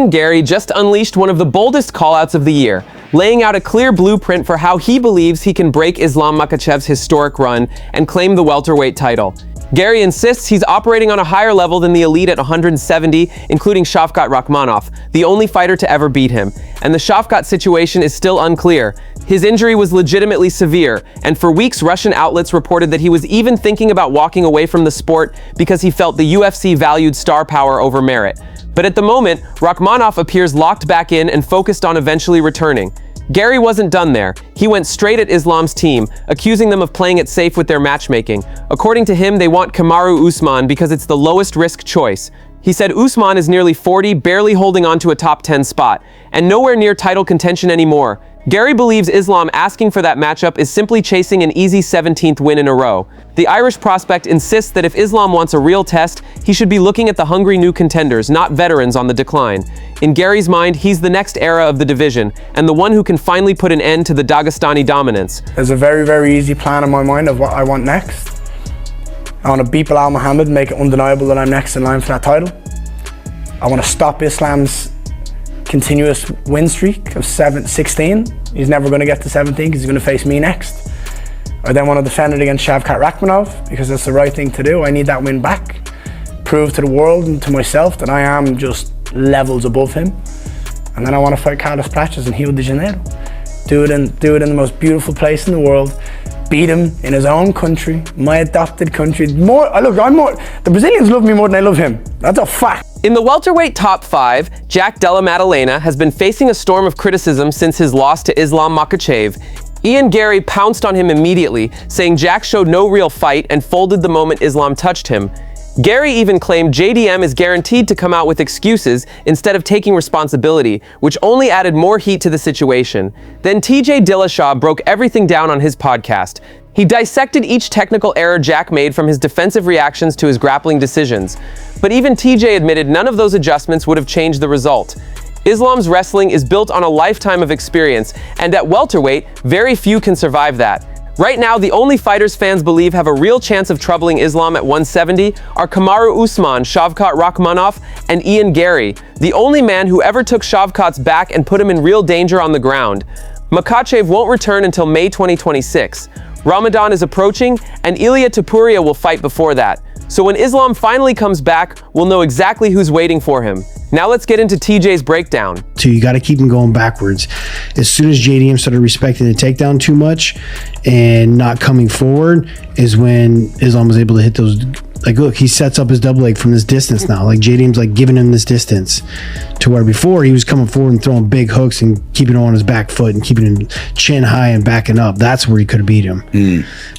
Garry just unleashed one of the boldest callouts of the year, laying out a clear blueprint for how he believes he can break Islam Makhachev's historic run and claim the welterweight title. Garry insists he's operating on a higher level than the elite at 170, including Shavkat Rakhmonov, the only fighter to ever beat him. And the Shavkat situation is still unclear. His injury was legitimately severe, and for weeks Russian outlets reported that he was even thinking about walking away from the sport because he felt the UFC valued star power over merit. But at the moment, Rakhmonov appears locked back in and focused on eventually returning. Garry wasn't done there. He went straight at Islam's team, accusing them of playing it safe with their matchmaking. According to him, they want Kamaru Usman because it's the lowest risk choice. He said Usman is nearly 40, barely holding on to a top 10 spot, and nowhere near title contention anymore. Garry believes Islam asking for that matchup is simply chasing an easy 17th win in a row. The Irish prospect insists that if Islam wants a real test, he should be looking at the hungry new contenders, not veterans on the decline. In Garry's mind, he's the next era of the division, and the one who can finally put an end to the Dagestani dominance. There's a very, very easy plan in my mind of what I want next. I want to beat Bilal Muhammad, make it undeniable that I'm next in line for that title. I want to stop Islam's continuous win streak of 16. He's never going to get to 17 because he's going to face me next. I then want to defend it against Shavkat Rakhmonov because it's the right thing to do. I need that win back. Prove to the world and to myself that I am just levels above him. And then I want to fight Carlos Prates in Rio de Janeiro. Do it in the most beautiful place in the world. Beat him in his own country, my adopted country. The Brazilians love me more than I love him. That's a fact. In the welterweight top 5, Jack Della Maddalena has been facing a storm of criticism since his loss to Islam Makhachev. Garry pounced on him immediately, saying Jack showed no real fight and folded the moment Islam touched him. Garry even claimed JDM is guaranteed to come out with excuses instead of taking responsibility, which only added more heat to the situation. Then TJ Dillashaw broke everything down on his podcast. He dissected each technical error Jack made from his defensive reactions to his grappling decisions. But even TJ admitted none of those adjustments would have changed the result. Islam's wrestling is built on a lifetime of experience, and at welterweight, very few can survive that. Right now, the only fighters fans believe have a real chance of troubling Islam at 170 are Kamaru Usman, Shavkat Rakhmonov, and Garry, the only man who ever took Shavkat's back and put him in real danger on the ground. Makhachev won't return until May 2026. Ramadan is approaching, and Ilia Topuria will fight before that. So when Islam finally comes back, we'll know exactly who's waiting for him. Now let's get into TJ's breakdown. So you got to keep him going backwards. As soon as JDM started respecting the takedown too much and not coming forward is when Islam was able to hit those. Like, look, he sets up his double leg from this distance now. Like, JDM's like giving him this distance to where before he was coming forward and throwing big hooks and keeping him on his back foot and keeping him chin high and backing up. That's where he could have beat him.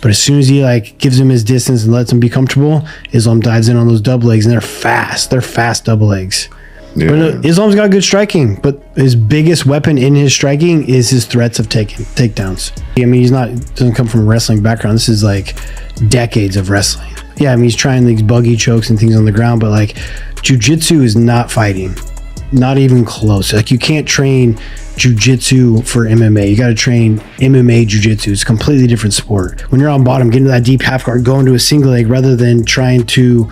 But as soon as he like gives him his distance and lets him be comfortable, Islam dives in on those double legs, and they're fast. They're fast double legs. Yeah. But Islam's got good striking, but his biggest weapon in his striking is his threats of takedowns. I mean, doesn't come from a wrestling background. This is like decades of wrestling. Yeah, I mean, he's trying these buggy chokes and things on the ground, but like jiu-jitsu is not fighting. Not even close. Like, you can't train jiu-jitsu for MMA. You got to train MMA jiu-jitsu. It's a completely different sport. When you're on bottom, get into that deep half guard, go into a single leg rather than trying to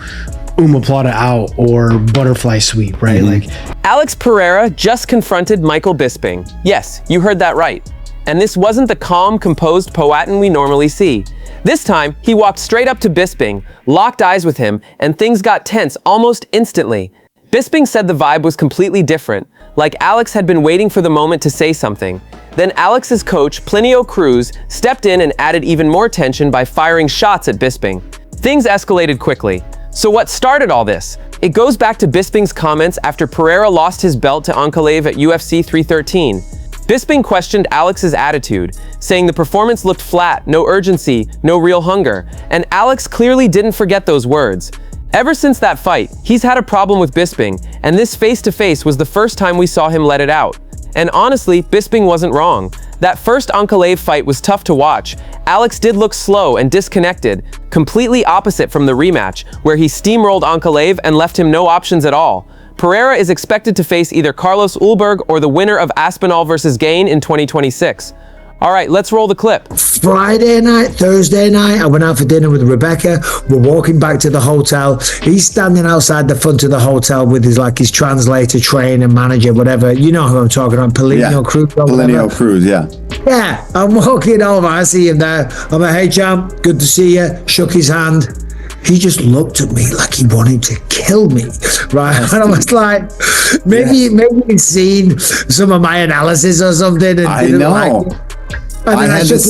omoplata out or butterfly sweep, right? Like, Alex Pereira just confronted Michael Bisping. Yes, you heard that right. And this wasn't the calm, composed Powhatan we normally see. This time, he walked straight up to Bisping, locked eyes with him, and things got tense almost instantly. Bisping said the vibe was completely different, like Alex had been waiting for the moment to say something. Then Alex's coach, Plinio Cruz, stepped in and added even more tension by firing shots at Bisping. Things escalated quickly. So what started all this? It goes back to Bisping's comments after Pereira lost his belt to Ankalaev at UFC 313. Bisping questioned Alex's attitude, saying the performance looked flat, no urgency, no real hunger, and Alex clearly didn't forget those words. Ever since that fight, he's had a problem with Bisping, and this face-to-face was the first time we saw him let it out. And honestly, Bisping wasn't wrong. That first Ankalaev fight was tough to watch. Alex did look slow and disconnected, completely opposite from the rematch, where he steamrolled Ankalaev and left him no options at all. Pereira is expected to face either Carlos Ulberg or the winner of Aspinall vs. Gain in 2026. All right, let's roll the clip. Friday night, Thursday night, I went out for dinner with Rebecca. We're walking back to the hotel. He's standing outside the front of the hotel with his translator, trainer, manager, whatever. You know who I'm talking about, Polino Cruz. Polino Cruz, yeah. Yeah, I'm walking over. I see him there. I'm like, hey, champ, good to see you. Shook his hand. He just looked at me like he wanted to kill me, right? And I was like, maybe he'd seen some of my analysis or something. And I know. Like it. And then I shook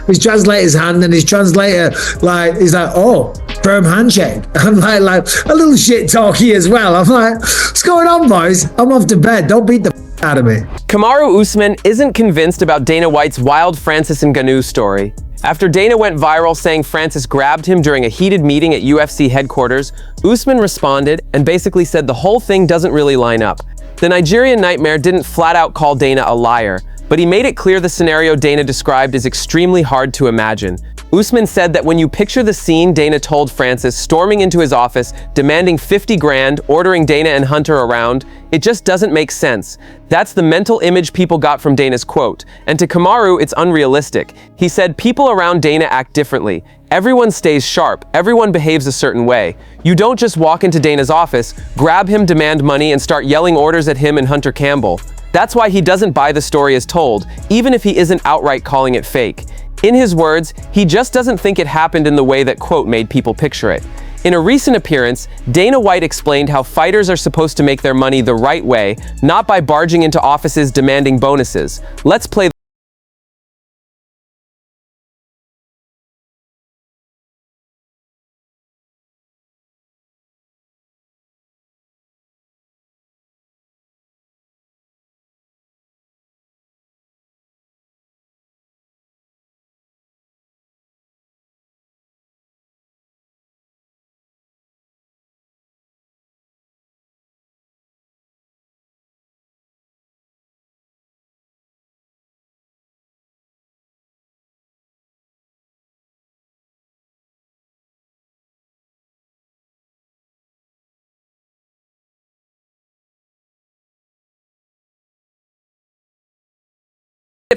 his translator's hand, and his translator, he's like, oh, firm handshake. I'm like a little shit talky as well. I'm like, what's going on, boys? I'm off to bed. Don't beat the out of me. Kamaru Usman isn't convinced about Dana White's wild Francis Ngannou story. After Dana went viral saying Francis grabbed him during a heated meeting at UFC headquarters, Usman responded and basically said the whole thing doesn't really line up. The Nigerian Nightmare didn't flat out call Dana a liar, but he made it clear the scenario Dana described is extremely hard to imagine. Usman said that when you picture the scene Dana told Francis storming into his office, demanding 50 grand, ordering Dana and Hunter around, it just doesn't make sense. That's the mental image people got from Dana's quote. And to Kamaru, it's unrealistic. He said people around Dana act differently. Everyone stays sharp, everyone behaves a certain way. You don't just walk into Dana's office, grab him, demand money, and start yelling orders at him and Hunter Campbell. That's why he doesn't buy the story as told, even if he isn't outright calling it fake. In his words, he just doesn't think it happened in the way that quote made people picture it. In a recent appearance, Dana White explained how fighters are supposed to make their money the right way, not by barging into offices demanding bonuses. Let's play it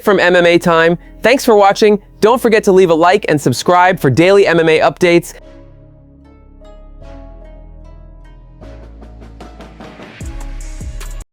from MMA Time. Thanks for watching. Don't forget to leave a like and subscribe for daily MMA updates.